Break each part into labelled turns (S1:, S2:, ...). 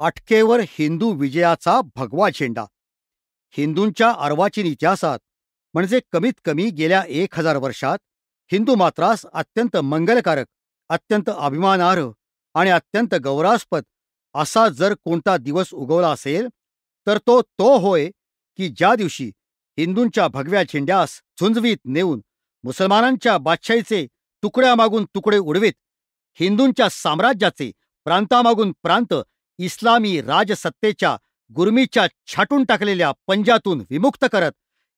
S1: अटकेवर हिंदू विजयाचा भगवा झेंडा. हिंदूंच्या अर्वाचीन इतिहासात म्हणजे कमीत कमी गेल्या 1000 वर्षात हिंदू मात्रास अत्यंत मंगलकारक, अत्यंत अभिमानार्ह आणि अत्यंत गौरवास्पद असा जर कोणता दिवस उगवला असेल तर तो तो होय की ज्या दिवशी हिंदूंच्या भगव्या झेंड्यास झुंजवीत नेऊन मुसलमानांच्या बादशाहीचे तुकड्यामागून तुकडे उडवीत हिंदूंच्या साम्राज्याचे प्रांतामागून प्रांत इस्लामी राजसत्तेच्या गुरमीच्या छाटून टाकलेल्या पंजातून विमुक्त करत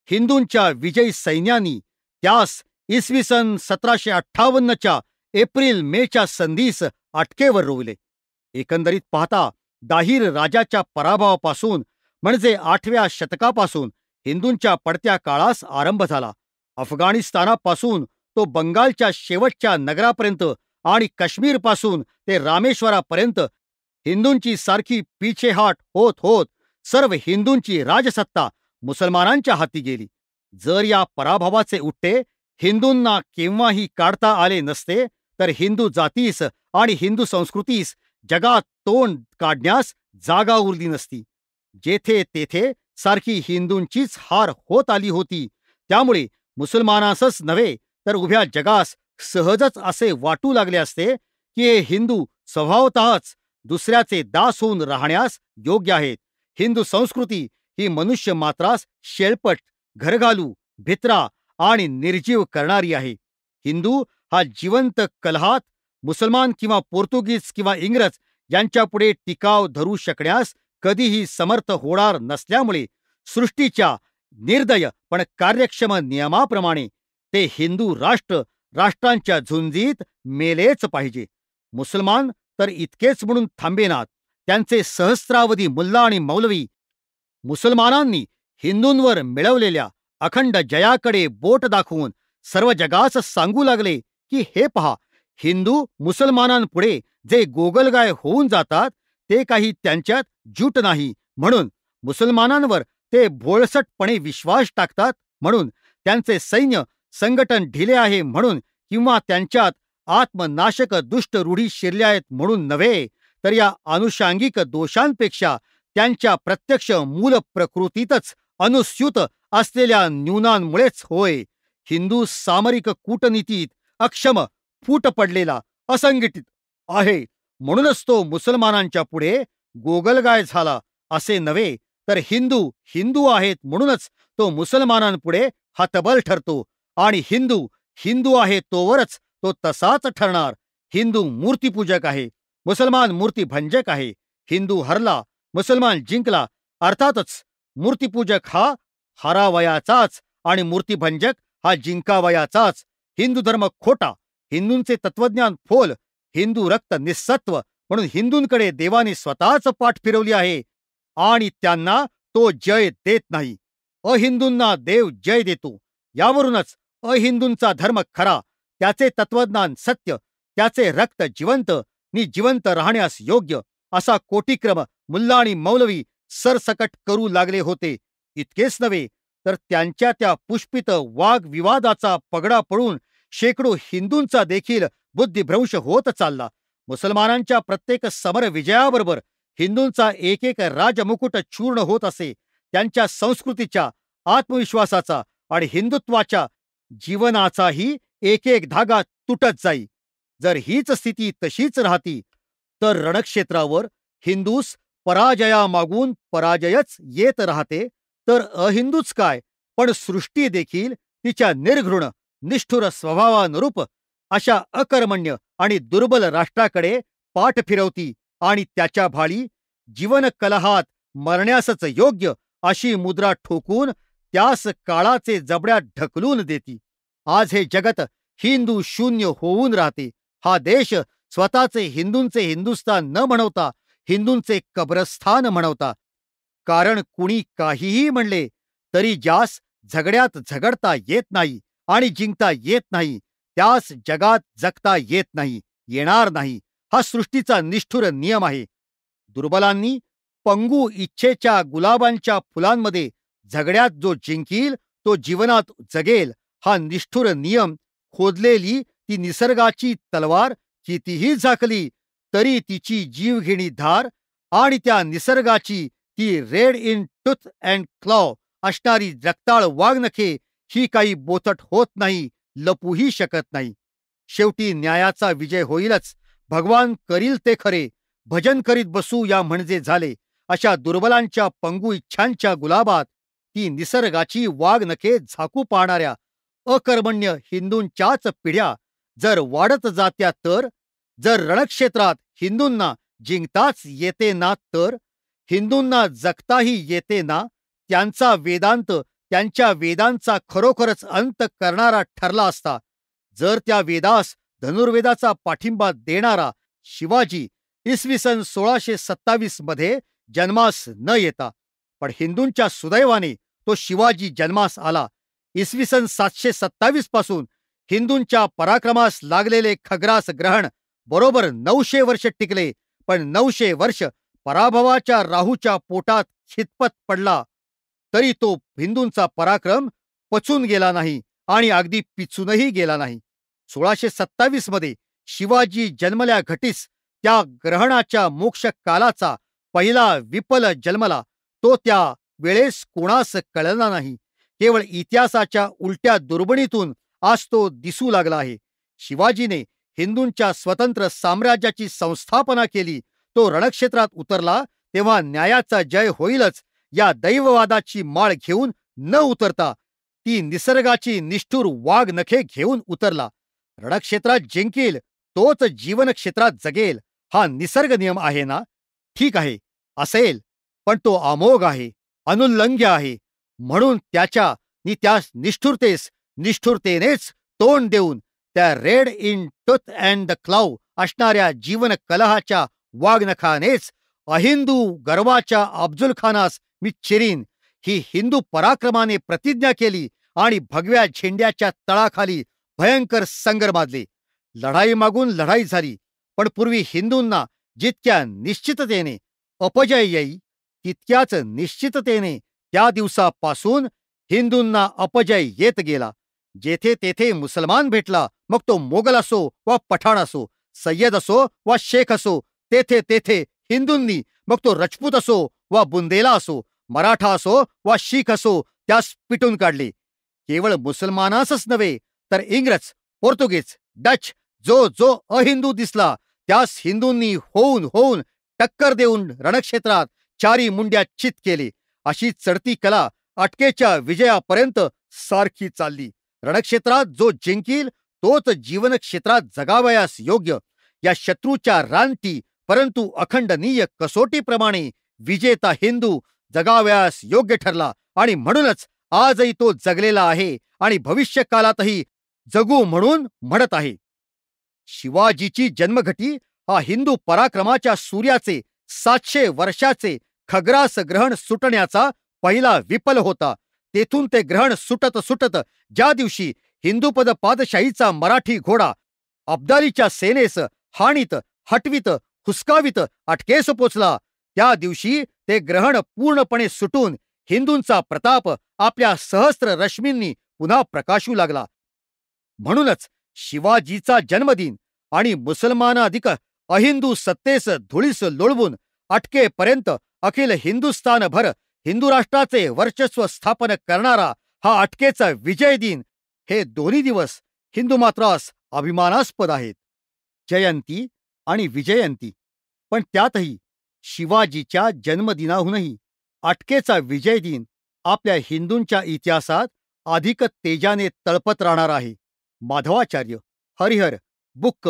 S1: हिंदूंच्या विजयी सैन्यांनी त्यास इसवी सन 1758च्या एप्रिल मेच्या संधीस अटकेवर रोवले. एकंदरीत पाहता दाहिर राजाच्या पराभवापासून म्हणजे 8व्या शतकापासून हिंदूंच्या पडत्या काळास आरंभ झाला. अफगाणिस्तानापासून तो बंगालच्या शेवटच्या नगरापर्यंत आणि काश्मीरपासून ते रामेश्वरापर्यंत हिंदूंची सारखी पिछेहाट होत होत सर्व हिंदूंची राजसत्ता मुसलमानांच्या हाती गेली. जर या पराभवाचे उट्टे हिंदूंना केव्हाही काढता आले नसते तर हिंदू जातीस आणि हिंदू संस्कृतीस जगात तोंड काढण्यास जागा उरली नसती. जेथे तेथे सारखी हिंदूंचीच हार होत आली होती. त्यामुळे मुसलमानासच नव्हे तर उभ्या जगास सहजच असे वाटू लागले असते की हे हिंदू स्वभावतःच दुसऱ्याचे दास होऊन राहण्यास योग्य आहेत. हिंदू संस्कृती ही मनुष्य मात्रास शेळपट, घरघालू, भित्रा आणि निर्जीव करणारी आहे. हिंदू हा जिवंत कलहात मुसलमान किंवा पोर्तुगीज किंवा इंग्रज यांच्यापुढे टिकाव धरू शकण्यास कधीही समर्थ होणार नसल्यामुळे सृष्टीच्या निर्दय पण कार्यक्षम नियमाप्रमाणे ते हिंदू राष्ट्रांच्या झुंजीत मेलेच पाहिजे. मुसलमान तर इतकेच म्हणून थांबेनात. त्यांचे सहस्रावधी मुल्ला आणि मौलवी मुसलमानांनी हिंदूंवर मिळवलेल्या अखंड जयाकडे बोट दाखवून सर्व जगास सांगू लागले की हे पहा, हिंदू मुसलमानांपुढे जे गोगलगाय होऊन जातात ते काही त्यांच्यात जूट नाही, म्हणून मुसलमानांवर ते भोळसटपणे विश्वास टाकतात म्हणून, त्यांचे सैन्य संघटन ढिले आहे म्हणून किंवा त्यांच्यात आत्मनाशक दुष्ट रूढी शिरल्या आहेत म्हणून नव्हे, तर या अनुषांगिक दोषांपेक्षा त्यांच्या प्रत्यक्ष मूल प्रकृतीतच अनुस्यूत असलेल्या न्यूनांमुळेच होय. हिंदू सामरिक कूटनीतीत अक्षम, फूट पडलेला, असंघटित आहे म्हणूनच तो मुसलमानांच्या पुढे गोगलगाय झाला असे नव्हे, तर हिंदू आहेत म्हणूनच तो मुसलमानांपुढे हतबल ठरतो. आणि हिंदू आहे तोवरच तो तसाच ठरणार. हिंदू मूर्तीपूजक आहे, मुसलमान मूर्तीभंजक आहे. हिंदू हरला, मुसलमान जिंकला. अर्थातच मूर्तीपूजक हा हरावयाचाच आणि मूर्तीभंजक हा जिंकावयाचाच. हिंदू धर्म खोटा, हिंदूंचे तत्वज्ञान फोल, हिंदू रक्त निस्सत्व म्हणून हिंदूंकडे देवाने स्वतःच पाठ फिरवली आहे आणि त्यांना तो जय देत नाही. अहिंदूंना देव जय देतो. यावरूनच अहिंदूंचा धर्म खरा, त्याचे तत्वज्ञान सत्य, त्याचे रक्त जिवंत नि जिवंत राहण्यास योग्य असा कोटीक्रम मुल्ला आणि मौलवी सरसकट करू लागले होते. इतकेच नव्हे तर त्यांच्या त्या पुष्पित वाग्विवादाचा पगडा पडून शेकडो हिंदूंचा देखील बुद्धिभ्रंश होत चालला. मुसलमानांच्या प्रत्येक समर विजयाबरोबर हिंदूंचा एक एक राजमुकुट चूर्ण होत असे. त्यांच्या संस्कृतीच्या, आत्मविश्वासाचा आणि हिंदुत्वाच्या जीवनाचाही एक एक धागा तुटत जाई. जर हीच स्थिती तशीच राहती तर रणक्षेत्रावर हिंदूस पराजयामागून पराजयच येत राहते, तर अहिंदूच काय पण सृष्टी देखील तिच्या निर्घृण, निष्ठुर स्वभावानुरूप अशा अकर्मण्य आणि दुर्बल राष्ट्राकडे पाठ फिरवती आणि त्याच्या भाळी जीवन कलहात मरण्यासच योग्य अशी मुद्रा ठोकून त्यास काळाचे जबड्यात ढकलून देती. आज हे जगत हिंदू शून्य होऊन राहते. हा देश स्वतःचे हिंदूंचे हिंदुस्तान न म्हणवता हिंदूंचे कब्रस्थान म्हणवता. कारण कुणी काहीही म्हणले तरी ज्यास झगड्यात झगडता येत नाही आणि जिंकता येत नाही त्यास जगात जगता येत नाही, येणार नाही. हा सृष्टीचा निष्ठुर नियम आहे. दुर्बलांनी पंगू इच्छेच्या गुलाबांच्या फुलांमध्ये झगड्यात जो जिंकील तो जीवनात जगेल. हा निष्ठुर नियम खोदलेली ती निसर्गाची तलवार कितीही झाकली तरी तिची जीवघेणी धार आणि त्या निसर्गाची ती red in tooth and claw असणारी रक्ताळ वाघनखे ही काही बोचट होत नाही, लपूही शकत नाही. शेवटी न्यायाचा विजय होईलच. भगवान करील ते खरे, भजन करीत बसू या म्हणजे झाले. अशा दुर्बलांच्या पंगू इच्छांच्या गुलाबात ती निसर्गाची वाघनखे झाकू पाहणाऱ्या अकर्मण्य हिंदूंच्याच पिढ्या जर वाढत जात्या तर, जर रणक्षेत्रात हिंदूंना जिंकताच येते ना तर, हिंदूंना जगताही येते ना, त्यांचा वेदांत त्यांच्या वेदांचा खरोखरच अंत करणारा ठरला असता. जर त्या वेदास धनुर्वेदाचा पाठिंबा देणारा शिवाजी इसवी सन 1627 मध्ये जन्मास न येता, पण हिंदूंच्या सुदैवाने तो शिवाजी जन्मास आला. इसवी सन 727 पासून हिंदूंच्या पराक्रमास लागलेले खग्रास ग्रहण बरोबर 900 वर्ष टिकले, पण 900 वर्ष पराभवाच्या राहूच्या पोटात खितपत पडला तरी तो हिंदूंचा पराक्रम पचून गेला नाही आणि अगदी पिचूनही गेला नाही. 1627 मध्ये शिवाजी जन्मल्या घटीस त्या ग्रहणाच्या मोक्ष कालाचा पहिला विपल जन्मला. तो त्या वेळेस कोणास कळला नाही. केवळ इतिहासाच्या उलट्या दुर्बिणीतून आज तो दिसू लागला आहे. शिवाजीने हिंदूंच्या स्वतंत्र साम्राज्याची संस्थापना केली. तो रणक्षेत्रात उतरला तेव्हा न्यायाचा जय होईलच या दैववादाची माळ घेऊन न उतरता ती निसर्गाची निष्ठुर वाघ नखे घेऊन उतरला. रणक्षेत्रात जिंकेल तोच जीवन क्षेत्रात जगेल हा निसर्ग नियम आहे ना? ठीक आहे, असेल, पण तो अमोघ आहे, अनुल्लंघ्य आहे. म्हणून त्यास निष्ठुरतेनेच तोंड देऊन त्या red in tooth and the clove असणाऱ्या जीवन कलहाच्या वाघनखानेच अहिंदू गर्वाच्या अफजुल खानास मी चिरीन ही हिंदू पराक्रमाने प्रतिज्ञा केली आणि भगव्या झेंड्याच्या तळाखाली भयंकर संग्राम माजले. लढाई मागून लढाई झाली, पण पूर्वी हिंदूंना जितक्या निश्चिततेने अपजय येई तितक्याच निश्चिततेने त्या दिवसापासून हिंदूंना अपजय येत गेला. जेथे तेथे मुसलमान भेटला, मग तो मोगल असो वा पठाण असो, सय्यद असो वा शेख असो, तेथे तेथे हिंदूंनी, मग तो रजपूत असो वा बुंदेला असो, मराठा असो वा शीख असो, त्यास पिटून काढले. केवळ मुसलमानासच नव्हे तर इंग्रज, पोर्तुगीज, डच जो जो अहिंदू दिसला त्यास हिंदूंनी होऊन होऊन टक्कर देऊन रणक्षेत्रात चारी मुंड्या चित केले. अशी चढती कला अटकेच्या विजयापर्यंत सारखी चालली. रणक्षेत्रात जो जिंकील तोच जीवन क्षेत्रात जगावयास योग्य. या शत्रूच्या रानटी परंतु अखंडनीय कसोटीप्रमाणे विजेता हिंदू जगावयास योग्य ठरला आणि म्हणूनच आजही तो जगलेला आहे आणि भविष्यकालातही जगू म्हणून म्हणत आहे. शिवाजीची जन्मघटी हा हिंदू पराक्रमाच्या सूर्याचे 700 वर्षाचे खग्रास ग्रहण सुटण्याचा पहिला विपल होता. तेथून ते ग्रहण सुटत सुटत ज्या दिवशी हिंदूपद पादशाहीचा मराठी घोडा अब्दालीच्या सेनेस हाणीत, हटवीत, हुसकावीत अटकेस पोचला, त्या दिवशी ते ग्रहण पूर्णपणे सुटून हिंदूंचा प्रताप आपल्या सहस्त्र रश्मींनी पुन्हा प्रकाशू लागला. म्हणूनच शिवाजीचा जन्मदिन आणि मुसलमानाधिक अहिंदू सत्तेस धुळीस लोळवून अटकेपर्यंत अखिल हिंदुस्थानभर हिंदू राष्ट्राचे वर्चस्व स्थापन करणारा हा अटकेचा विजय दिन, हे दोन्ही दिवस हिंदू मात्रास अभिमानास्पद आहेत. जयंती आणि विजयंती, पण त्यातही शिवाजीच्या जन्मदिनाहूनही अटकेचा विजय दिन आपल्या हिंदूंच्या इतिहासात अधिक तेजाने तळपत राहणार आहे. माधवाचार्य, हरिहर, बुक्क,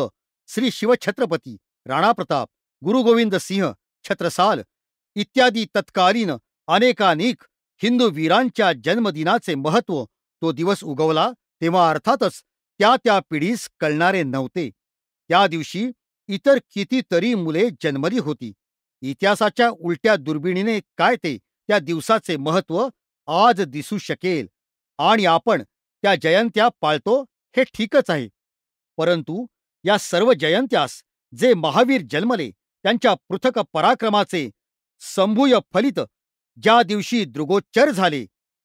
S1: श्री शिवछत्रपती, राणा प्रताप, गुरु गोविंद सिंह, छत्रसाल इत्यादी तत्कालीन अनेकानेक हिंदू वीरांच्या जन्मदिनाचे महत्त्व तो दिवस उगवला तेव्हा अर्थातच त्या पिढीस कळणारे नव्हते. त्या दिवशी इतर कितीतरी मुले जन्मली होती. इतिहासाच्या उलट्या दुर्बिणीने काय ते त्या दिवसाचे महत्त्व आज दिसू शकेल आणि आपण त्या जयंत्या पाळतो हे ठीकच आहे. परंतु या सर्व जयंत्यास जे महावीर जन्मले त्यांच्या पृथक पराक्रमाचे संभूय फलित ज्या दिवशी दृगोच्चर झाले,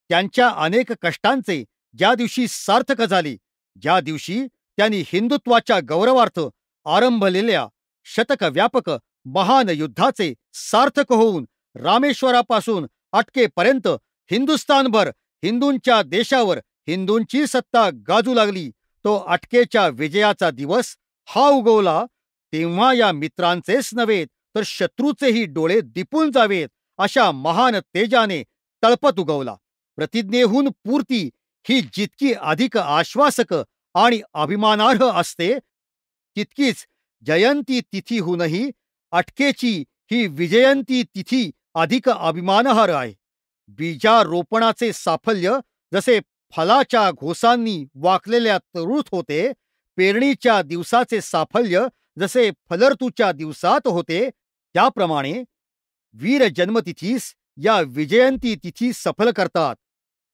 S1: त्यांच्या अनेक कष्टांचे ज्या दिवशी सार्थक झाले, ज्या दिवशी त्यांनी हिंदुत्वाच्या गौरवार्थ आरंभलेल्या शतकव्यापक महान युद्धाचे सार्थक होऊन रामेश्वरापासून अटकेपर्यंत हिंदुस्थानभर हिंदूंच्या देशावर हिंदूंची सत्ता गाजू लागली. तो अटकेच्या विजयाचा दिवस हा उगवला, तेव्हा या मित्रांचेच नव्हे तर शत्रूचेही डोळे दिपून जावेत अशा महान तेजाने तळपत उगवला. प्रतिज्ञेहून पूर्ती ही जितकी अधिक आश्वासक आणि अभिमानार्ह असते, तितकीच जयंती तिथीहूनही अटकेची ही विजयंती तिथी अधिक अभिमानार्ह आहे. बीजारोपणाचे साफल्य जसे फलाच्या घोसांनी वाकलेल्या तरुत होते, पेरणीच्या दिवसाचे साफल्य जसे फलर्तूच्या दिवसात होते, त्याप्रमाणे वीर जन्मतिथीस या विजयंती तिथी सफल करतात.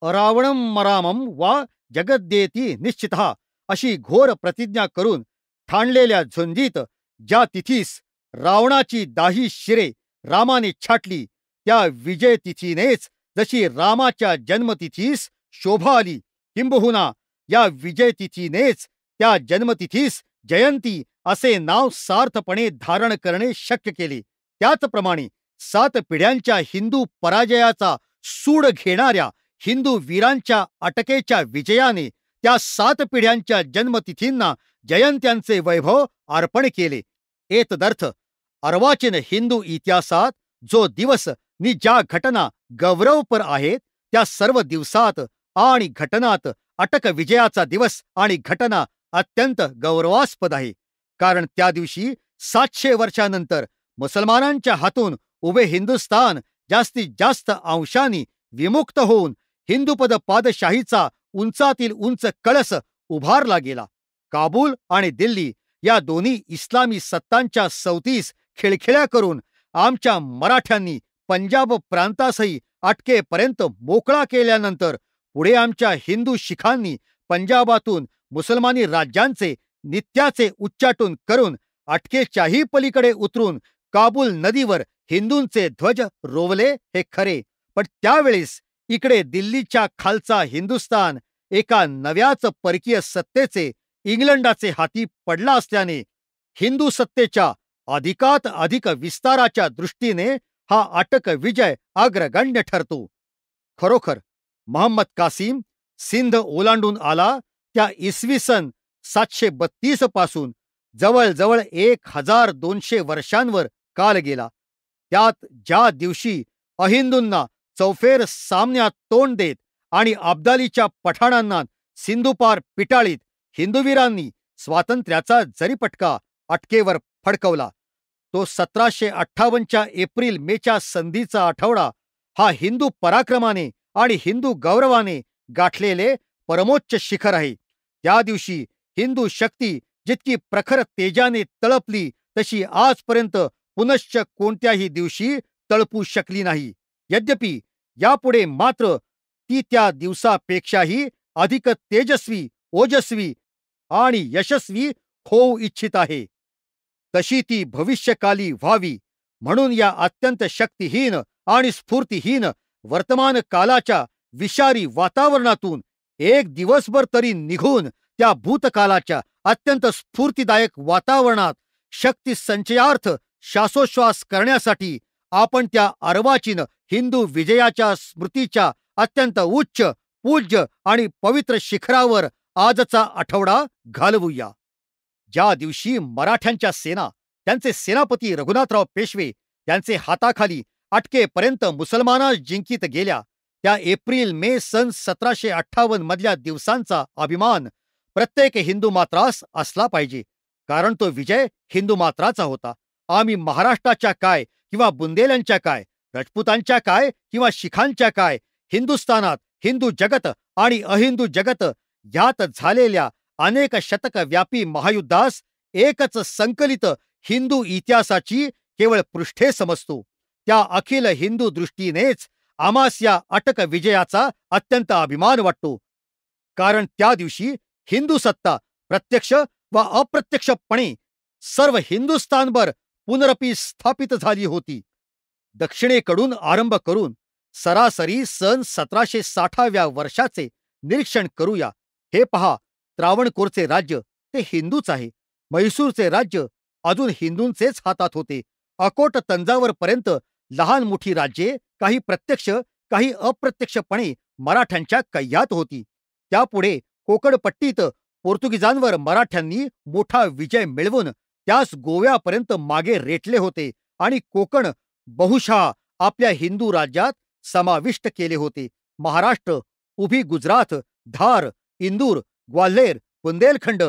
S1: अरावणम मरामम वा जगद्देती निश्चितः अशी घोर प्रतिज्ञा करून ठाणलेल्या झुंजीत ज्या तिथीस रावणाची दाही शिरे रामाने छाटली, त्या विजय तिथीनेच जशी रामाच्या जन्मतिथीस शोभा आली, किंबहुना या विजय तिथीनेच त्या जन्मतिथीस जयंती असे नाव सार्थपणे धारण करणे शक्य केले. त्याचप्रमाणे 7 पिढ्यांच्या हिंदू पराजयाचा सूड घेणाऱ्या हिंदू वीरांच्या अटकेच्या विजयाने त्या 7 पिढ्यांच्या जन्मतिथींना जयंत्यांचे वैभव अर्पण केले. एतदर्थ अर्वाचीन हिंदू इतिहासात जो दिवस नि ज्या घटना गौरवपर आहेत, त्या सर्व दिवसात आणि घटनात अटक विजयाचा दिवस आणि घटना अत्यंत गौरवास्पद आहे. कारण त्या दिवशी 700 वर्षानंतर मुसलमानांच्या हातून उभे हिंदुस्थान जास्तीत जास्त अंशाने विमुक्त होऊन हिंदूपद पादशाहीचा उंचातील उंच कळस उभारला गेला. काबूल आणि दिल्ली या दोन्ही इस्लामी सत्तांच्या सवतीस खिळखिळ्या करून आमच्या मराठ्यांनी पंजाब प्रांतासही अटकेपर्यंत मोकळा केल्यानंतर पुढे आमच्या हिंदू शिखांनी पंजाबातून मुसलमानी राज्यांचे नित्याचे उच्चाटन करून अटकेच्याही पलीकडे उतरून काबूल नदीवर हिंदूंचे ध्वज रोवले हे खरे, पण त्यावेळेस इकडे दिल्लीच्या खालचा हिंदुस्तान एका नव्याच परकीय सत्तेचे इंग्लंडाचे हाती पडला असल्याने हिंदू सत्तेच्या अधिकात अधिक विस्ताराच्या दृष्टीने हा अटक विजय अग्रगण्य ठरतो. खरोखर महम्मद कासिम सिंध ओलांडून आला त्या इसवी सन 732 पासून जवळजवळ 1200 वर्षांवर काल गेला. त्यात ज्या दिवशी अहिंदूंना चौफेर सामन्यात तोंड देत आणि अब्दालीच्या पठाणांना सिंधुपार पिटाळीत हिंदूवीरांनी स्वातंत्र्याचा जरीपटका अटकेवर फडकवला, तो 1758च्या एप्रिल मेच्या संधीचा आठवडा हा हिंदू पराक्रमाने आणि हिंदू गौरवाने गाठलेले परमोच्च शिखर आहे. त्या दिवशी हिंदू शक्ती जितकी प्रखर तेजाने तळपली, तशी आजपर्यंत पुनश्च कोणत्याही दिवशी तळपू शकली नाही. यद्यपि यापुढे मात्र ती त्या दिवसापेक्षाही अधिक तेजस्वी, ओजस्वी आणि यशस्वी होऊ इच्छित आहे. तशी ती भविष्यकाली व्हावी म्हणून या अत्यंत शक्तिहीन आणि स्फूर्तिहीन वर्तमान कालाच्या विषारी वातावरणातून एक दिवसभर तरी निघून त्या भूतकालाच्या अत्यंत स्फूर्तिदायक वातावरणात शक्ती संचयार्थ श्वासोश्वास करण्यासाठी आपण त्या अर्वाचीन हिंदू विजयाच्या स्मृतीच्या अत्यंत उच्च, पूज्य आणि पवित्र शिखरावर आजचा आठवडा घालवूया. ज्या दिवशी मराठ्यांच्या सेना, त्यांचे सेनापती रघुनाथराव पेशवे त्यांचे हाताखाली अटकेपर्यंत मुसलमाना जिंकीत गेल्या, त्या एप्रिल मे सन 1758 मधल्या दिवसांचा अभिमान प्रत्येक हिंदू मात्रास असला पाहिजे. कारण तो विजय हिंदू मात्राचा होता. आम्ही महाराष्ट्राच्या काय किंवा बुंदेल्यांच्या काय, राजपुतांच्या काय किंवा शिखांच्या काय, हिंदुस्थानात हिंदू जगत आणि अहिंदू जगत यात झालेल्या अनेक शतक व्यापी महायुद्धास एकच संकलित हिंदू इतिहासाची केवळ पृष्ठे समजतो. त्या अखिल हिंदू दृष्टीनेच आम्हास या अटक विजयाचा अत्यंत अभिमान वाटतो. कारण त्या दिवशी हिंदू सत्ता प्रत्यक्ष व अप्रत्यक्षपणे सर्व हिंदुस्थानभर पुनरपी स्थापित झाली होती. दक्षिणेकडून आरंभ करून सरासरी सन 1760व्या वर्षाचे निरीक्षण करूया. हे पहा, त्रावणकोरचे राज्य ते हिंदूच आहे. म्हैसूरचे राज्य अजून हिंदूंचेच हातात होते. अकोट तंजावरपर्यंत लहान मोठी राज्ये, काही प्रत्यक्ष काही अप्रत्यक्षपणे मराठ्यांच्या कय्यात होती. त्यापुढे कोकणपट्टीत पोर्तुगीजांवर मराठ्यांनी मोठा विजय मिळवून त्यास गोव्यापर्यंत मागे रेटले होते आणि कोकण बहुशः आपल्या हिंदू राज्यात समाविष्ट केले होते. महाराष्ट्र, उभी गुजरात, धार, इंदूर, ग्वाल्हेर, बुंदेलखंड,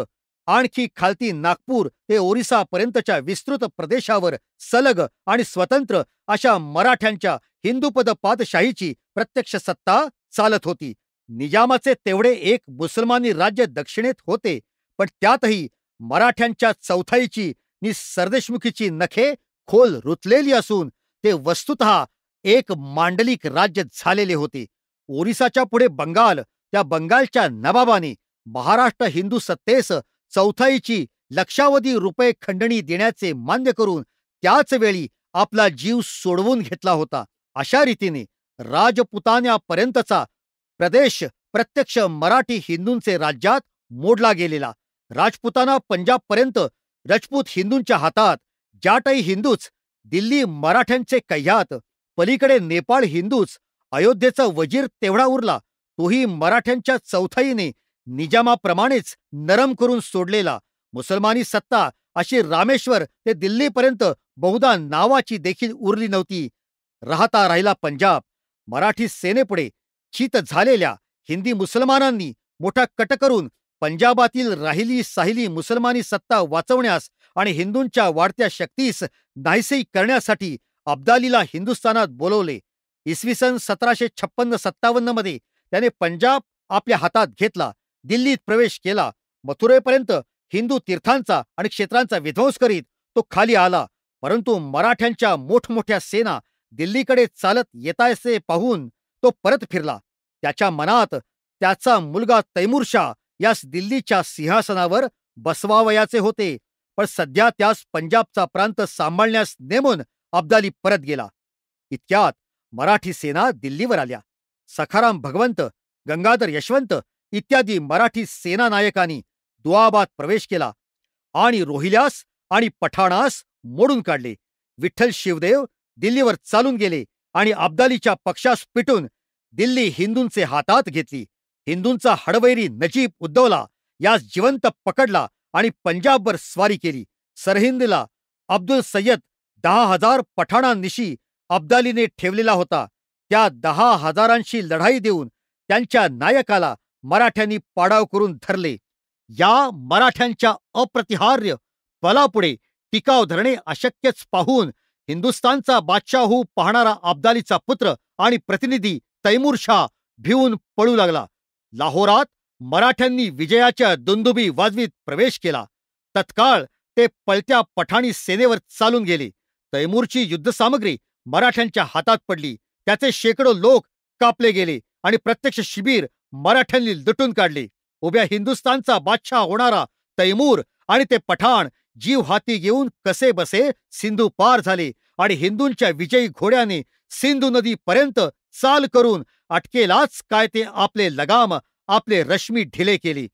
S1: आणखी खालती नागपूर ते ओरिसापर्यंतच्या विस्तृत प्रदेशावर सलग आणि स्वतंत्र अशा मराठ्यांच्या हिंदूपद पादशाहीची प्रत्यक्ष सत्ता चालत होती. निजामाचे तेवढे एक मुसलमानी राज्य दक्षिणेत होते, पण त्यातही मराठ्यांच्या चौथाईची नि सरदेशमुखीची नखे खोल रुतलेली असून ते वस्तुतः एक मांडलिक राज्य झालेले होते. ओरिसाच्या पुढे बंगाल, त्या बंगालच्या नवाबाने महाराष्ट्र हिंदू सत्तेस चौथाईची लक्षावधी रुपये खंडणी देण्याचे मान्य करून त्याच वेळी आपला जीव सोडवून घेतला होता. अशा रीतीने राजपुतान्यापर्यंतचा प्रदेश प्रत्यक्ष मराठी हिंदूंचे राज्यात मोडला गेलेला. राजपुताना पंजाबपर्यंत रजपूत हिंदूंच्या हातात, जाटई हिंदूच, दिल्ली मराठ्यांचे कह्यात, पलीकडे नेपाळ हिंदूच, अयोध्येचा वजीर तेवढा उरला, तोही मराठ्यांच्या चौथाईने निजामाप्रमाणेच नरम करून सोडलेला. मुसलमानी सत्ता अशी रामेश्वर ते दिल्लीपर्यंत बहुधा नावाची देखील उरली नव्हती. राहता राहिला पंजाब. मराठी सेनेपुढे चित झालेल्या हिंदी मुसलमानांनी मोठा कट करून पंजाबातील राहिली साहिली मुसलमानी सत्ता वाचवण्यास आणि हिंदूंच्या वाढत्या शक्तीस नाहीसे करण्यासाठी अब्दालीला हिंदुस्थानात बोलवले. इसवी सन 1756-57 मध्ये त्याने पंजाब आपल्या हातात घेतला, दिल्लीत प्रवेश केला. मथुरेपर्यंत हिंदू तीर्थांचा आणि क्षेत्रांचा विध्वंस करीत तो खाली आला. परंतु मराठ्यांच्या मोठमोठ्या सेना दिल्लीकडे चालत येतायसे पाहून तो परत फिरला. त्याच्या मनात त्याचा मुलगा तैमूरशा यास दिल्लीच्या सिंहासनावर बसवावयाचे होते, पण सध्या त्यास पंजाबचा प्रांत सांभाळण्यास नेमून अब्दाली परत गेला. इतक्यात मराठी सेना दिल्लीवर आल्या. सखाराम भगवंत, गंगाधर यशवंत इत्यादी मराठी सेना नायकांनी दुआबात प्रवेश केला आणि रोहिल्यास आणि पठाणास मोडून काढले. विठ्ठल शिवदेव दिल्लीवर चालून गेले आणि अब्दालीच्या पक्षास पिटून दिल्ली हिंदूंचे हातात घेतली. हिंदूंचा हडवैरी नजीब उद्दौला यास जिवंत पकडला आणि पंजाबवर स्वारी केली. सरहिंदला अब्दुल सय्यद 10,000 पठाणांनिशी अब्दालीने ठेवलेला होता. त्या 10,000शी लढाई देऊन त्यांच्या नायकाला मराठ्यांनी पाडाव करून धरले. या मराठ्यांच्या अप्रतिहार्य बलापुढे टिकाव धरणे अशक्यच पाहून हिंदुस्थानचा बादशाह होऊ पाहणारा अब्दालीचा पुत्र आणि प्रतिनिधी तैमूरशा भिवून पळू लागला. लाहोरात मराठ्यांनी विजयाच्या दुंदुबी वाजवीत प्रवेश केला. तत्काळ ते पळत्या पठाणी सेनेवर चालून गेले. तैमूरची युद्धसामग्री मराठ्यांच्या हातात पडली. त्याचे शेकडो लोक कापले गेले आणि प्रत्यक्ष शिबीर मराठ्यांनी लुटून काढले. उभ्या हिंदुस्थानचा बादशाह होणारा तैमूर आणि ते पठाण जीव हाती घेऊन कसे बसे सिंधू पार झाले आणि हिंदूंच्या विजयी घोड्याने सिंधू नदीपर्यंत चाल करून अटकेलाच काय ते आपले लगाम, आपले रश्मी ढिले केले.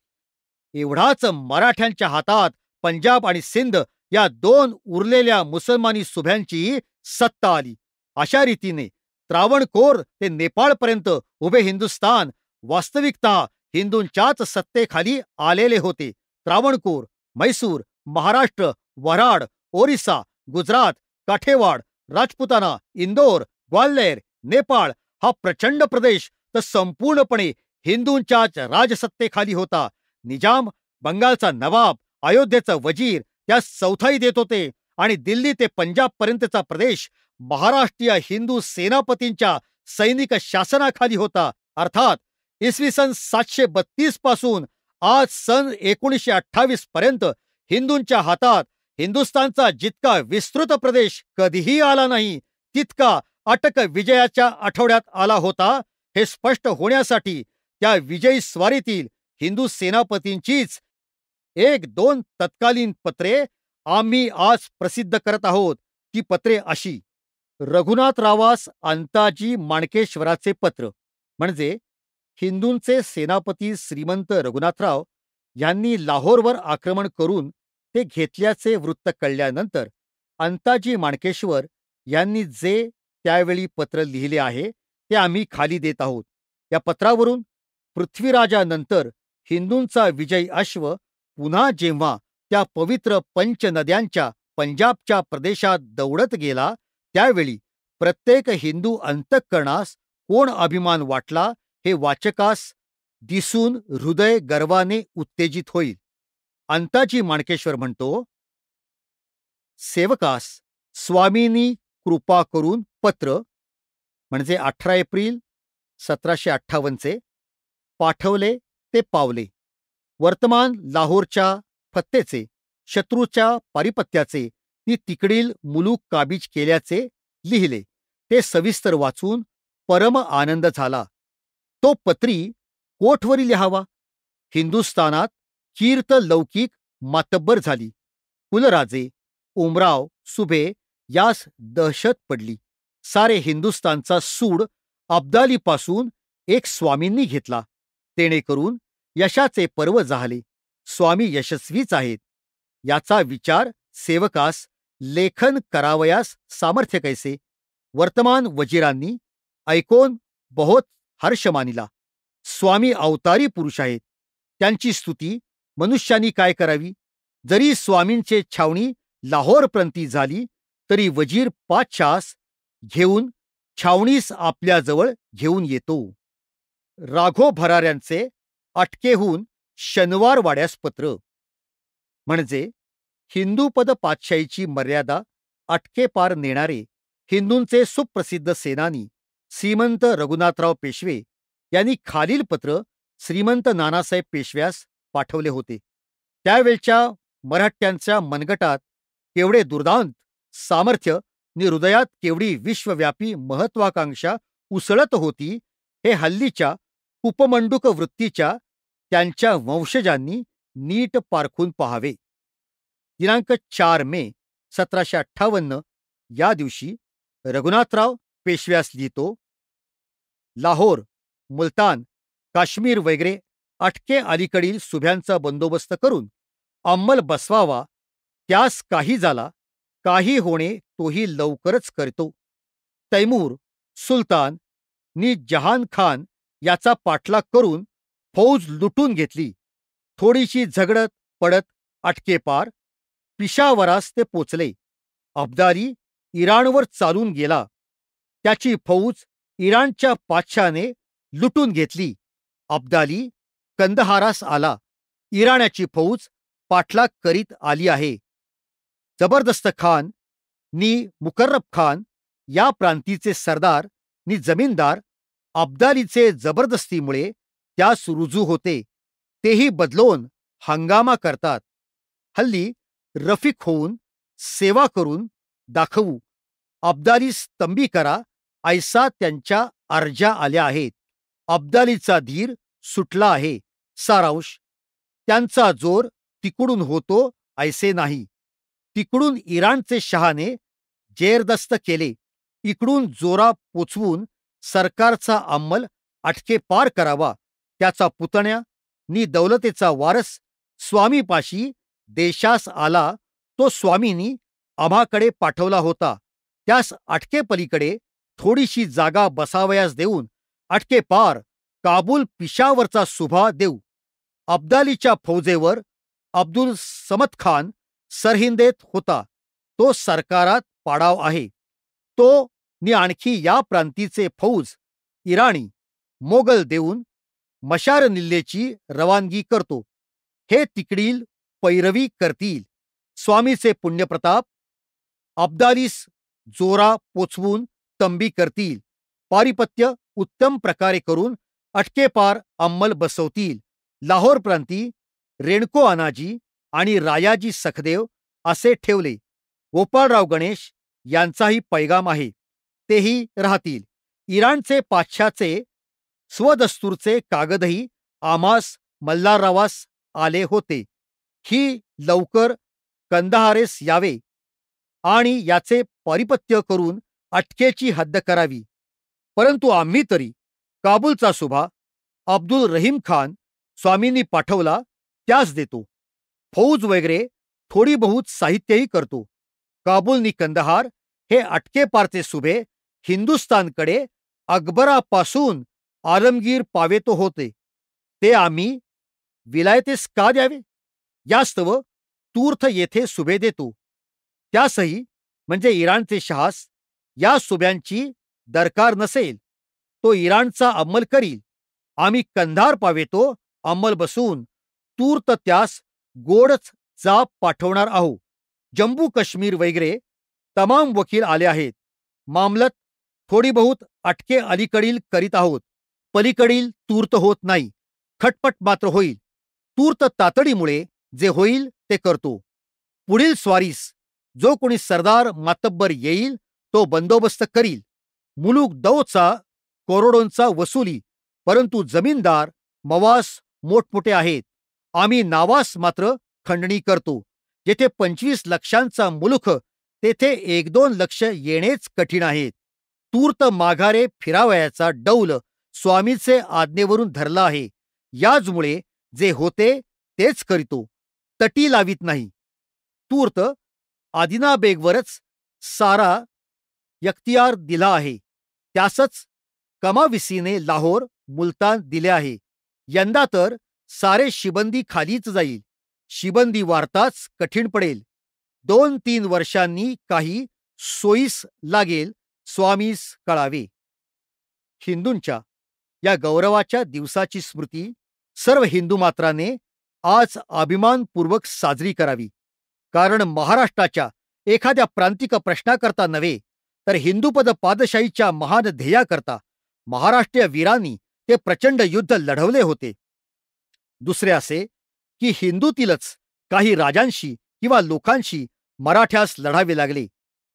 S1: एवढाच मराठ्यांच्या हातात पंजाब आणि सिंध या 2 उरलेल्या मुसलमानी सुभ्यांची सत्ता आली. अशा रीतीने त्रावणकोर ते नेपाळपर्यंत उभे हिंदुस्थान वास्तविकतः हिंदूंच्याच सत्तेखाली आलेले होते. त्रावणकोर, मैसूर, महाराष्ट्र, वऱ्हाड, ओरिसा, गुजरात, काठेवाड, राजपुताना, इंदोर, ग्वाल्हेर, नेपाळ हा प्रचंड प्रदेश तर संपूर्णपणे हिंदूंच्याच राजसत्तेखाली होता. निजाम बंगालचा नवाब, अयोध्येचा वजीर त्यास चौथाई देत होते आणि दिल्ली ते पंजाब पर्यंतचा प्रदेश महाराष्ट्रीय हिंदू सेनापतींच्या सैनिक शासनाखाली होता. अर्थात इसवी सन 732 पासून आज सन 1928 पर्यंत हिंदूंच्या हातात हिंदुस्थानचा जितका विस्तृत प्रदेश कधीही आला नाही, तितका अटक विजयाच्या आठवड्यात आला होता. हे स्पष्ट होण्यासाठी त्या विजयी स्वारीतील हिंदू सेनापतींचीच 1-2 तत्कालीन पत्रे आम्ही आज प्रसिद्ध करत आहोत. ती पत्रे अशी: रघुनाथरावास अंताजी माणकेश्वराचे पत्र, म्हणजे हिंदूंचे सेनापती श्रीमंत रघुनाथराव यांनी लाहोरवर आक्रमण करून ते घेतल्याचे वृत्त कळल्यानंतर अंताजी माणकेश्वर यांनी जे त्यावेळी पत्र लिहिले आहे ते आम्ही खाली देत आहोत. या पत्रावरून पृथ्वीराजानंतर हिंदूंचा विजयी अश्व पुन्हा जेव्हा त्या पवित्र पंचनद्यांच्या पंजाबच्या प्रदेशात दौडत गेला, त्यावेळी प्रत्येक हिंदू अंतःकरणास कोण अभिमान वाटला हे वाचकास दिसून हृदय गर्वाने उत्तेजित होईल. अंताजी माणकेश्वर म्हणतो, सेवकास स्वामींनी कृपा करून पत्र म्हणजे 18 एप्रिल 1758 पाठवले ते पावले. वर्तमान लाहोरच्या फत्तेचे, शत्रूच्या पारिपत्याचे नी तिकडील मुलूक काबीज केल्याचे लिहिले. ते सविस्तर वाचून परम आनंद झाला. तो पत्री कोठवरी लिहावा? हिंदुस्थानात कीर्त लौकिक मातब्बर झाली. कुलराजे, उमराव, सुभे यास दहशत पडली. सारे हिंदुस्थानचा सूड अब्दालीपासून एक स्वामींनी घेतला. तेणेकरून यशाचे पर्व जाहले. स्वामी यशस्वीच आहेत याचा विचार सेवकास लेखन करावयास सामर्थ्य कैसे. वर्तमान वजीरांनी ऐकून बहुत हर्ष मानिला. स्वामी अवतारी पुरुष आहेत. त्यांची स्तुती मनुष्यानी काय करावी. जरी स्वामींचे छावणी लाहोरपर्यंती झाली तरी वजीर पादशास घेऊन छावणीस आपल्याजवळ घेऊन येतो. राघो भराऱ्यांचे अटकेहून शनिवार वाड्यास पत्र. म्हणजे हिंदूपद पातशाहीची मर्यादा अटकेपार नेणारे हिंदूंचे सुप्रसिद्ध सेनानी श्रीमंत रघुनाथराव पेशवे यांनी खालील पत्र श्रीमंत नानासाहेब पेशव्यास पाठवले होते. त्यावेळच्या मराठ्यांच्या मनगटात केवढे दुर्दांत सामर्थ्य नि हृदयात केवढी विश्वव्यापी महत्वाकांक्षा उसळत होती हे हल्लीच्या उपमंडूक वृत्तीच्या त्यांच्या वंशजांनी नीट पारखून पहावे. दिनांक 4 मे 1758 या दिवशी रघुनाथराव पेशव्यास लिहितो, लाहोर, मुलतान, काश्मीर वगैरे अटके अलीकडील सुभ्यांचा बंदोबस्त करून अंमल बसवावा. त्यास काही झाला, काही होणे तोही लवकरच करतो. तैमूर, सुलतान नि जहान खान याचा पाठलाग करून फौज लुटून घेतली. थोडीशी झगडत पडत अटकेपार पिशावरास ते पोचले. अब्दाली इराणवर चालून गेला. त्याची फौज इराणच्या पातशाने लुटून घेतली. अब्दाली कंदहारास आला. इराण्याची फौज पाठलाग करीत आली आहे. जबरदस्त खान नि मुकर्रब खान या प्रांतीचे सरदार नि जमीनदार अब्दालीचे जबरदस्तीमुळे त्यास रुजू होते. तेही बदलून हंगामा करतात. हल्ली रफिक होऊन सेवा करून दाखवू, अब्दालीस तंबी करा ऐसा त्यांच्या अर्जा आल्या आहेत. अब्दालीचा धीर सुटला आहे. सारांश, त्यांचा जोर तिकडून होतो ऐसे नाही. तिकडून इराणचे शहाने जेरदस्त केले. इकडून जोरा पोचवून सरकारचा अंमल अटके पार करावा. त्याचा पुतण्या नि दौलतेचा वारस स्वामीपाशी देशास आला. तो स्वामींनी आम्हाकडे पाठवला होता. त्यास अटकेपलीकडे थोडीशी जागा बसावयास देऊन अटके पार काबूल पिशावरचा सुभा देऊ. अब्दालीच्या फौजेवर अब्दुल समद खान सरहिंदेत होता. तो सरकारात पाडाव आहे. तो नि आणखी या प्रांतीचे फौज इराणी मोगल देऊन मशार निल्लेची रवानगी करतो. हे तिकडील पैरवी करतील. स्वामीचे पुण्यप्रताप अब्दालीस जोरा पोचवून तंबी करतील. पारिपत्य उत्तम प्रकारे करून अटकेपार अंमल बसवतील. लाहोर प्रांती रेणको अनाजी आणि रायाजी सखदेव असे ठेवले. गोपाळराव गणेश यांचाही पैगाम आहे. तेही राहतील. इराणचे पातशाचे स्वदस्तूरचे कागदही आमास मल्हाररावास आले होते. ही लवकर कंदाहारेस यावे आणि याचे पारिपत्य करून अटकेची हद्द करावी. परंतु आम्ही तरी काबूलचा सुभा अब्दुल रहीम खान स्वामींनी पाठवला त्यास देतो. फौज वगैरे थोडी बहुत साहित्यही करतो. काबूल नि कंदहार हे अटकेपारचे सुभे हिंदुस्थानकडे अकबरापासून आलमगीर पावेतो होते, ते आम्ही विलायतेस का द्यावे? यास्तव तूर्थ येथे सुभे देतो. त्यासही म्हणजे इराणचे शहास या सुभ्यांची दरकार नसेल, तो इराणचा अंमल करील. आम्ही कंधार पावेतो अंमल बसून तूर्त त्यास गोडच जाप पाठवणार आहो. जम्मू काश्मीर वगैरे तमाम वकील आले आहेत. मामलत थोडी बहुत अटके अलीकडील करीत आहोत. पलीकडील तूर्त होत नाही. खटपट मात्र होईल. तूर्त तातडीमुळे जे होईल ते करतो. पुढील स्वारीस जो कोणी सरदार मातब्बर येईल तो बंदोबस्त करील. मुलूक दौचा करोडोंचा वसुली, परंतु जमीनदार मवास मोठमोठे आहेत. आम्ही नावास मात्र खंडणी करतो. जेथे 25 लक्षांचा मुलुख तेथे 1-2 लक्ष येणेच कठीण आहेत. तूर्त माघारे फिरावयाचा डौल स्वामीचे आज्ञेवरून धरला आहे. याचमुळे जे होते तेच करीतो, तटी लावित नाही. तूर्त आदिनाबेगवरच सारा यख्तियार दिला आहे. त्यासच कमाविसीने लाहोर, मुलतान दिले आहे. यंदा तर सारे शिबंदी खालीच जाईल. शिबंदी वारताच कठीण पडेल. 2-3 वर्षांनी काही सोयीस लागेल, स्वामीस कळावे. हिंदूंच्या या गौरवाच्या दिवसाची स्मृती सर्व हिंदू मात्राने आज अभिमानपूर्वक साजरी करावी. कारण महाराष्ट्राच्या एखाद्या प्रांतिक प्रश्नाकरता नव्हे, तर हिंदूपद पादशाहीच्या महान ध्येयाकरता महाराष्ट्रीय वीरांनी ते प्रचंड युद्ध लढवले होते. दुसरे असे की हिंदूतीलच काही राजांशी किंवा लोकांशी मराठ्यास लढावे लागले,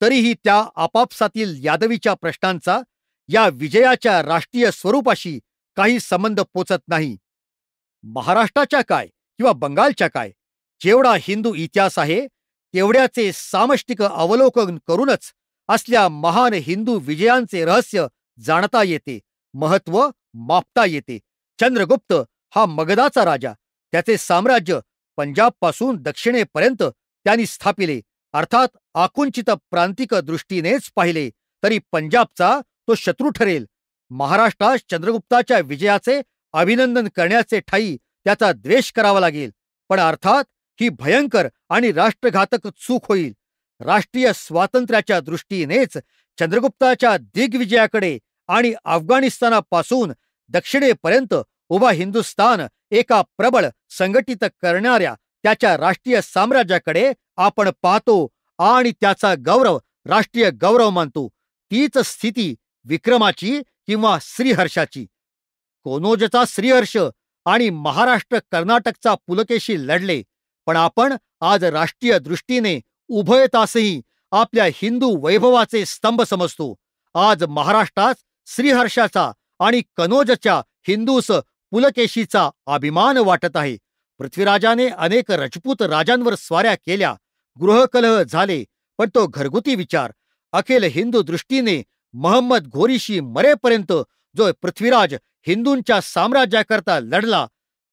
S1: तरीही त्या आपापसातील यादवीच्या प्रश्नांचा या विजयाच्या राष्ट्रीय स्वरूपाशी काही संबंध पोचत नाही. महाराष्ट्राच्या काय किंवा बंगालच्या काय, जेवढा हिंदू इतिहास आहे तेवढ्याचे सामष्टिक अवलोकन करूनच असल्या महान हिंदू विजयांचे रहस्य जाणता येते, महत्व मापता येते. चंद्रगुप्त हा मगधाचा राजा. त्याचे साम्राज्य पंजाबपासून दक्षिणेपर्यंत त्यांनी स्थापिले. अर्थात आकुंचित प्रांतिक दृष्टीनेच पाहिले तरी पंजाबचा तो शत्रू ठरेल. महाराष्ट्रास चंद्रगुप्ताच्या विजयाचे अभिनंदन करण्याचे ठायी त्याचा द्वेष करावा लागेल. पण अर्थात ही भयंकर आणि राष्ट्रघातक चूक होईल. राष्ट्रीय स्वातंत्र्याच्या दृष्टीनेच चंद्रगुप्ताच्या दिग्विजयाकडे आणि अफगाणिस्तानापासून दक्षिणेपर्यंत उभा हिंदुस्थान एका प्रबळ संघटित करणाऱ्या त्याच्या राष्ट्रीय साम्राज्याकडे आपण पाहतो आणि त्याचा गौरव राष्ट्रीय गौरव मानतो. तीच स्थिती विक्रमाची किंवा श्रीहर्षाची. कोनोजचा श्रीहर्ष आणि महाराष्ट्र कर्नाटकचा पुलकेशी लढले, पण आपण आज राष्ट्रीय दृष्टीने उभयतासही आपल्या हिंदू वैभवाचे स्तंभ समजतो. आज महाराष्ट्रात श्रीहर्षाचा आणि कनोजच्या हिंदूस पुलकेशीचा अभिमान वाटत आहे. पृथ्वीराजाने अनेक राजपूत राजांवर स्वाऱ्या केल्या, गृहकलह झाले, पण तो घरगुती विचार अखिल हिंदू दृष्टीने महम्मद घोरीशी मरेपर्यंत जो पृथ्वीराज हिंदूंच्या साम्राज्याकरता लढला,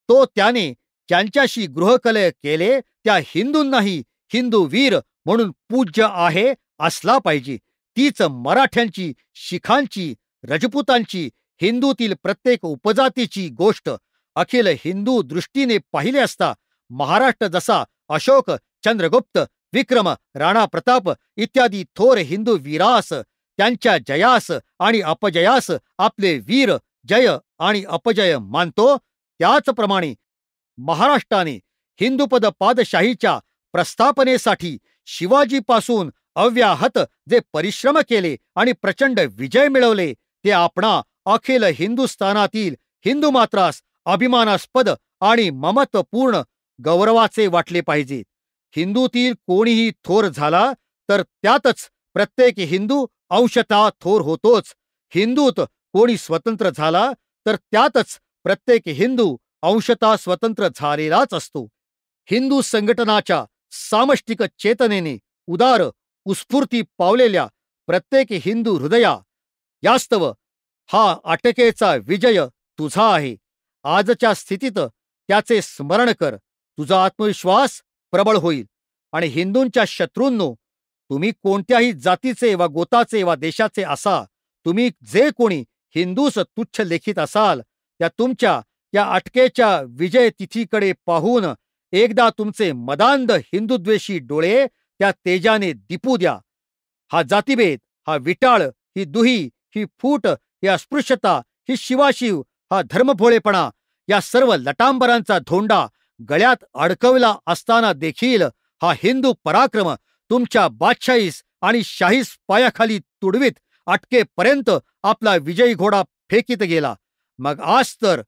S1: तो त्याने ज्यांच्याशी गृहकलह केले त्या हिंदूंनाही हिंदू वीर म्हणून पूज्य आहे असला पाहिजे. तीच मराठ्यांची, शिखांची, राजपुतांची, हिंदूतील प्रत्येक उपजातीची गोष्ट. अखिल हिंदू दृष्टीने पाहिले असता महाराष्ट्र जसा अशोक, चंद्रगुप्त, विक्रम, राणा प्रताप इत्यादी थोर हिंदू वीरास, त्यांच्या जयास आणि अपजयास आपले वीर जय आणि अपजय मानतो, त्याचप्रमाणे महाराष्ट्राने हिंदूपद पादशाहीच्या प्रस्थापनेसाठी शिवाजीपासून अव्याहत जे परिश्रम केले आणि प्रचंड विजय मिळवले, ते आपणा अखिल हिंदुस्थानातील हिंदू मात्रास अभिमानास्पद आणि ममत्वपूर्ण गौरवाचे वाटले पाहिजे. हिंदूतील कोणीही थोर झाला तर त्यातच प्रत्येक हिंदू अंशतः थोर होतोच. हिंदूत कोणी स्वतंत्र झाला तर त्यातच प्रत्येक हिंदू अंशतः स्वतंत्र झालेलाच असतो. हिंदू संघटनाच्या सामष्टिक चेतनेने उदार उत्स्फूर्ती पावलेल्या प्रत्येक हिंदू हृदया यास्तव हा अटकेचा विजय तुझा आहे. आजच्या स्थितीत त्याचे स्मरण कर. तुझा आत्मविश्वास प्रबळ होईल आणि हिंदूंच्या शत्रूंनो, तुम्ही कोणत्याही जातीचे वा गोताचे वा देशाचे असा, तुम्ही जे कोणी हिंदूस तुच्छ लेखित असाल, त्या तुमच्या या अटकेच्या विजय तिथीकडे पाहून एकदा तुमचे मदांध हिंदुद्वेषी डोळे त्या तेजाने दिपू द्या. हा जातीभेद, हा विटाळ, ही दुही, ही फूट, ही अस्पृश्यता, ही शिवाशिव, हा धर्मभोळेपणा, या सर्व लटांबरांचा धोंडा गळ्यात अडकवला असताना देखील हा हिंदू पराक्रम तुमच्या बादशाहीस आणि शाहीस पायाखाली तुडवीत अटकेपर्यंत आपला विजयी घोडा फेकीत गेला. मग आज तर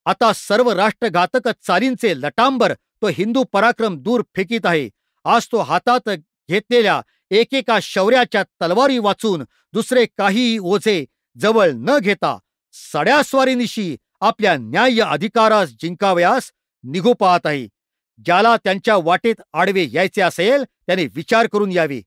S1: आता सर्व राष्ट्रघातक चालींचे लटांबर तो हिंदू पराक्रम दूर फेकीत आहे. आज तो हातात घेतलेल्या एकेका शौर्याच्या तलवारी वाचून दुसरे काहीही ओझे जवळ न घेता सड्यास्वारीनिशी आपल्या न्याय्य अधिकारास जिंकावयास निघू पाहत आहे. ज्याला त्यांच्या वाटेत आडवे यायचे असेल त्याने विचार करून यावे.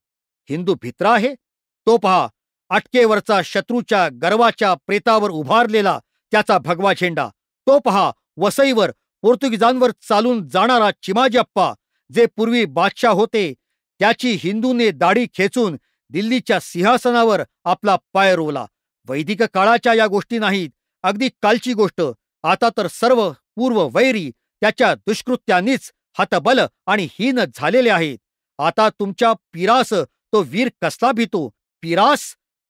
S1: हिंदू भित्रा आहे तो पहा, अटकेवरचा शत्रूच्या गर्वाच्या प्रेतावर उभारलेला त्याचा भगवा झेंडा. तो पहा, वसईवर पोर्तुगीजांवर चालून जाणारा चिमाजी अप्पा, जे पूर्वी बादशाह होते, त्याची हिंदूने दाढी खेचून दिल्लीच्या सिंहासनावर आपला पाय रोवला. वैदिक काळाच्या या गोष्टी नाहीत, अगदी कालची गोष्ट. आता तर सर्व पूर्व वैरी त्याच्या दुष्कृत्यांनीच हतबल आणि हीन झालेले आहेत. आता तुमच्या पीरास तो वीर कसला भीतो? पीरास,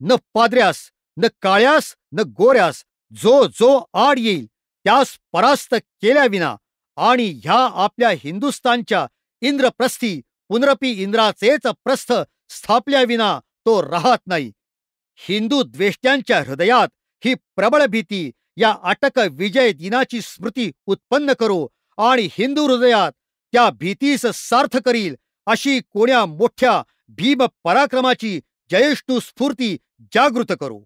S1: न पाद्र्यास, न काळ्यास, न गोऱ्यास, जो जो आड येईल त्यास परास्त केल्याविना आणि ह्या आपल्या हिंदुस्थानच्या इंद्रप्रस्थी पुनरपी इंद्राचेच प्रस्थ स्थापल्याविना तो राहत नाही. हिंदू द्वेष्ट्यांच्या हृदयात ही प्रबळ भीती या अटक विजय दिनाची स्मृती उत्पन्न करो आणि हिंदू हृदयात त्या भीतीस सार्थ करील अशी कोण्या मोठ्या भीम पराक्रमाची जयेष्णू स्फूर्ती जागृत करो.